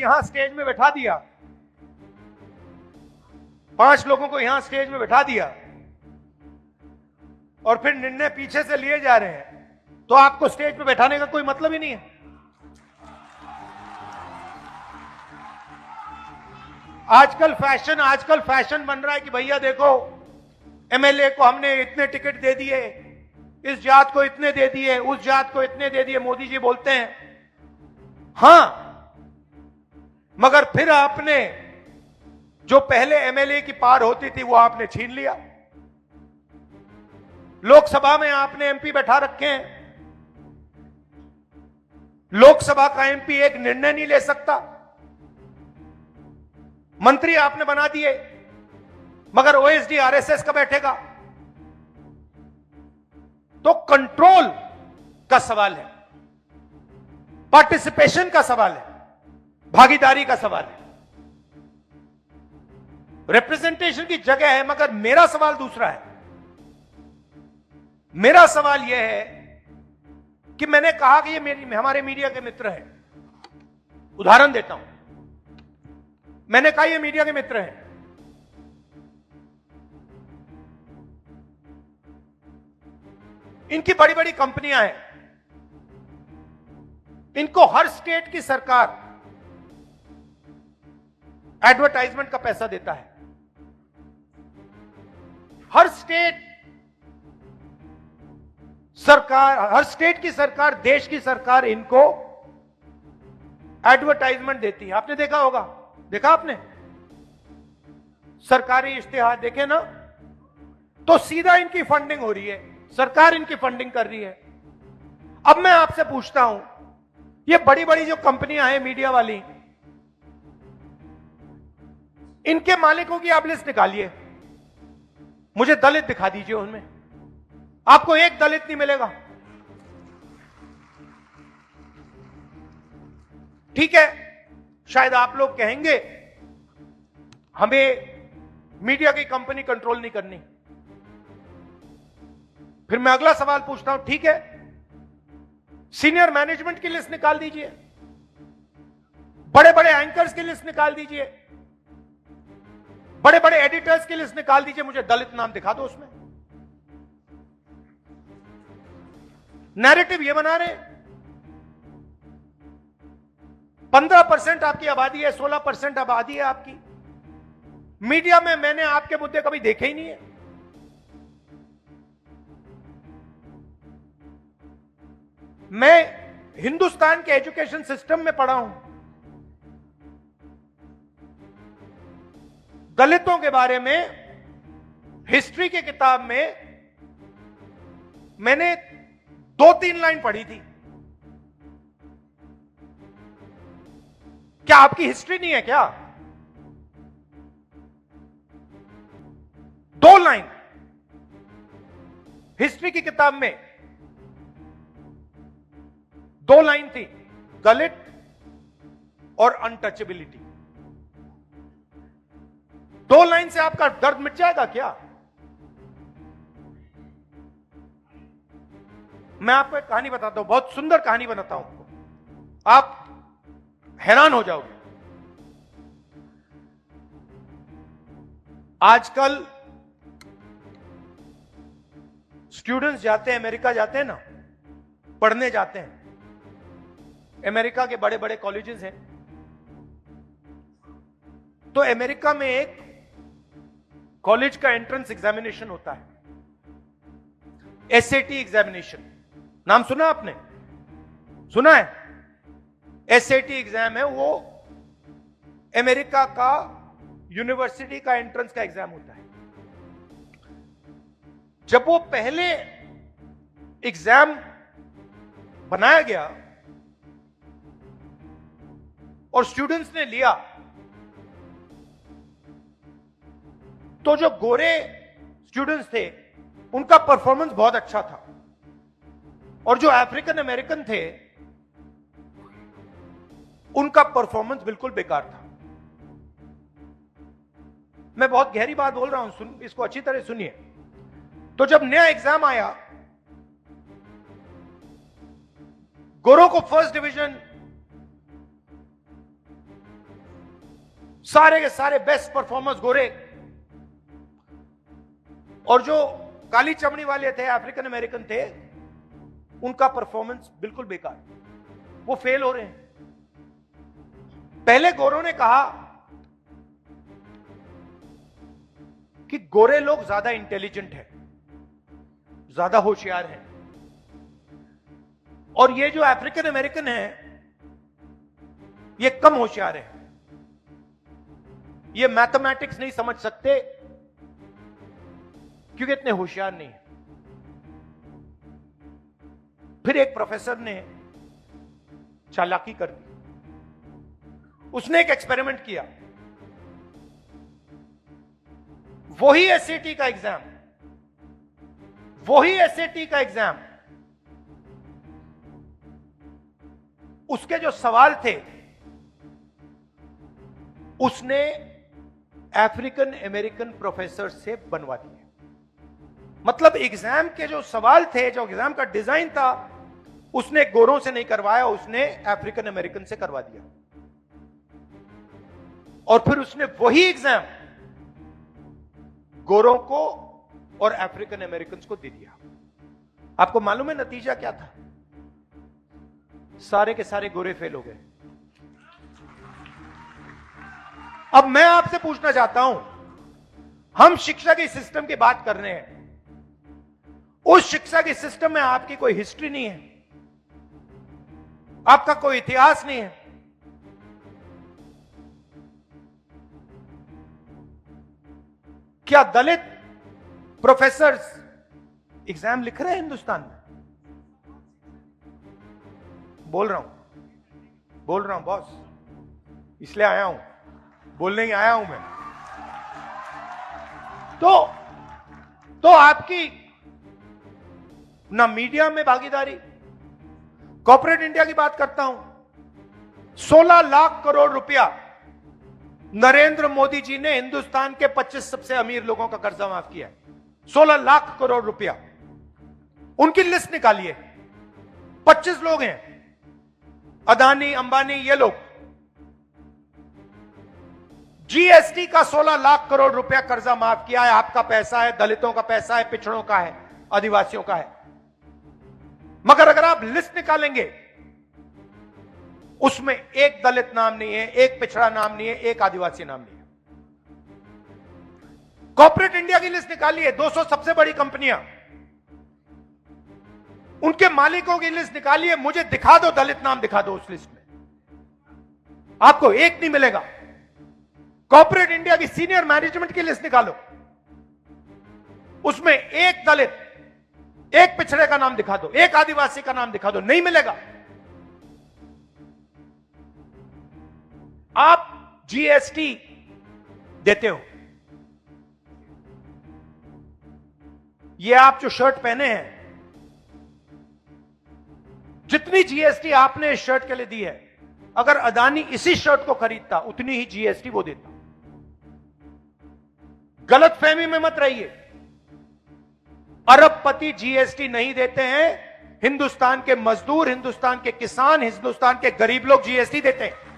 यहां स्टेज में बैठा दिया, 5 लोगों को यहां स्टेज में बैठा दिया और फिर निर्णय पीछे से लिए जा रहे हैं, तो आपको स्टेज पे बैठाने का कोई मतलब ही नहीं है। आजकल फैशन बन रहा है कि भैया देखो, एमएलए को हमने इतने टिकट दे दिए, इस जात को इतने दे दिए, उस जात को इतने दे दिए। मोदी जी बोलते हैं हां, मगर फिर आपने जो पहले एमएलए की पार होती थी वो आपने छीन लिया। लोकसभा में आपने एमपी बैठा रखे हैं, लोकसभा का एमपी एक निर्णय नहीं ले सकता, मंत्री आपने बना दिए, मगर ओएसडी आरएसएस का बैठेगा। तो कंट्रोल का सवाल है, पार्टिसिपेशन का सवाल है, भागीदारी का सवाल है। रिप्रेजेंटेशन की जगह है, मगर मेरा सवाल दूसरा है। मेरा सवाल यह है कि मैंने कहा कि ये हमारे मीडिया के मित्र हैं। उदाहरण देता हूं, मैंने कहा ये मीडिया के मित्र हैं, इनकी बड़ी बड़ी कंपनियां हैं, इनको हर स्टेट की सरकार एडवर्टाइजमेंट का पैसा देता है। हर स्टेट की सरकार, देश की सरकार इनको एडवर्टाइजमेंट देती है। आपने देखा होगा, देखा आपने सरकारी इश्तिहार देखे ना, तो सीधा इनकी फंडिंग हो रही है, सरकार इनकी फंडिंग कर रही है। अब मैं आपसे पूछता हूं, ये बड़ी बड़ी जो कंपनियां हैं मीडिया वाली, इनके मालिकों की आप लिस्ट निकालिए, मुझे दलित दिखा दीजिए उनमें, आपको एक दलित नहीं मिलेगा। ठीक है, शायद आप लोग कहेंगे हमें मीडिया की कंपनी कंट्रोल नहीं करनी। फिर मैं अगला सवाल पूछता हूं, ठीक है, सीनियर मैनेजमेंट की लिस्ट निकाल दीजिए, बड़े बड़े एंकर्स की लिस्ट निकाल दीजिए, बड़े बड़े एडिटर्स की लिस्ट निकाल दीजिए, मुझे दलित नाम दिखा दो उसमें। नैरेटिव ये बना रहे, 15% आपकी आबादी है, 16% आबादी है आपकी, मीडिया में मैंने आपके मुद्दे कभी देखे ही नहीं है। मैं हिंदुस्तान के एजुकेशन सिस्टम में पढ़ा हूं, दलितों के बारे में हिस्ट्री की किताब में मैंने 2-3 लाइन पढ़ी थी। क्या आपकी हिस्ट्री नहीं है क्या? 2 लाइन हिस्ट्री की किताब में, 2 लाइन थी, दलित और अनटचेबिलिटी। 2 लाइन से आपका दर्द मिट जाएगा क्या? मैं आपको एक कहानी बताता हूं, बहुत सुंदर कहानी बताता हूं आपको, आप हैरान हो जाओगे। आजकल स्टूडेंट्स जाते हैं, अमेरिका जाते हैं ना, पढ़ने जाते हैं, अमेरिका के बड़े बड़े कॉलेजेस हैं, तो अमेरिका में एक कॉलेज का एंट्रेंस एग्जामिनेशन होता है, एसएटी एग्जामिनेशन। नाम सुना आपने? सुना है? एसएटी एग्जाम है वो, अमेरिका का यूनिवर्सिटी का एंट्रेंस का एग्जाम होता है। जब वो पहले एग्जाम बनाया गया और स्टूडेंट्स ने लिया, तो जो गोरे स्टूडेंट्स थे उनका परफॉर्मेंस बहुत अच्छा था, और जो अफ्रीकन अमेरिकन थे उनका परफॉर्मेंस बिल्कुल बेकार था। मैं बहुत गहरी बात बोल रहा हूं, इसको अच्छी तरह सुनिए। तो जब नया एग्जाम आया, गोरों को फर्स्ट डिवीजन, सारे के सारे बेस्ट परफॉर्मर्स गोरे, और जो काली चमड़ी वाले थे, अफ्रीकन अमेरिकन थे, उनका परफॉर्मेंस बिल्कुल बेकार, वो फेल हो रहे हैं। पहले गोरों ने कहा कि गोरे लोग ज्यादा इंटेलिजेंट हैं, ज्यादा होशियार हैं, और ये जो अफ्रीकन अमेरिकन हैं ये कम होशियार हैं, ये मैथमेटिक्स नहीं समझ सकते क्योंकि इतने होशियार नहीं है। फिर एक प्रोफेसर ने चालाकी कर दी, उसने एक एक्सपेरिमेंट किया। वही एसएटी का एग्जाम, उसके जो सवाल थे उसने अफ्रीकन अमेरिकन प्रोफेसर से बनवा दिए। मतलब एग्जाम के जो सवाल थे, जो एग्जाम का डिजाइन था, उसने गोरों से नहीं करवाया, उसने अफ्रीकन अमेरिकन से करवा दिया। और फिर उसने वही एग्जाम गोरों को और अफ्रीकन अमेरिकन को दे दिया। आपको मालूम है नतीजा क्या था? सारे के सारे गोरे फेल हो गए। अब मैं आपसे पूछना चाहता हूं, हम शिक्षा के सिस्टम की बात कर रहे हैं, उस शिक्षा के सिस्टम में आपकी कोई हिस्ट्री नहीं है, आपका कोई इतिहास नहीं है। क्या दलित प्रोफेसर्स एग्जाम लिख रहे हैं हिंदुस्तान में? बोल रहा हूं बॉस, इसलिए आया हूं, बोलने ही आया हूं मैं। तो आपकी ना मीडिया में भागीदारी, कॉर्पोरेट इंडिया की बात करता हूं, 16 लाख करोड़ रुपया नरेंद्र मोदी जी ने हिंदुस्तान के 25 सबसे अमीर लोगों का कर्जा माफ किया है। 16 लाख करोड़ रुपया, उनकी लिस्ट निकालिए। 25 लोग हैं, अदानी, अंबानी, ये लोग। जीएसटी का 16 लाख करोड़ रुपया कर्जा माफ किया है। आपका पैसा है, दलितों का पैसा है, पिछड़ों का है, आदिवासियों का है। मगर अगर आप लिस्ट निकालेंगे, उसमें एक दलित नाम नहीं है, एक पिछड़ा नाम नहीं है, एक आदिवासी नाम नहीं है। कॉर्पोरेट इंडिया की लिस्ट निकालिए, 200 सबसे बड़ी कंपनियां, उनके मालिकों की लिस्ट निकालिए, मुझे दिखा दो, दलित नाम दिखा दो उस लिस्ट में, आपको एक नहीं मिलेगा। कॉर्पोरेट इंडिया की सीनियर मैनेजमेंट की लिस्ट निकालो, उसमें एक दलित, एक पिछड़े का नाम दिखा दो, एक आदिवासी का नाम दिखा दो, नहीं मिलेगा। आप जीएसटी देते हो, ये आप जो शर्ट पहने हैं, जितनी जीएसटी आपने इस शर्ट के लिए दी है, अगर अदानी इसी शर्ट को खरीदता उतनी ही जीएसटी वो देता। गलतफहमी में मत रहिए, अरबपति जीएसटी नहीं देते हैं, हिंदुस्तान के मजदूर, हिंदुस्तान के किसान, हिंदुस्तान के गरीब लोग जीएसटी देते हैं।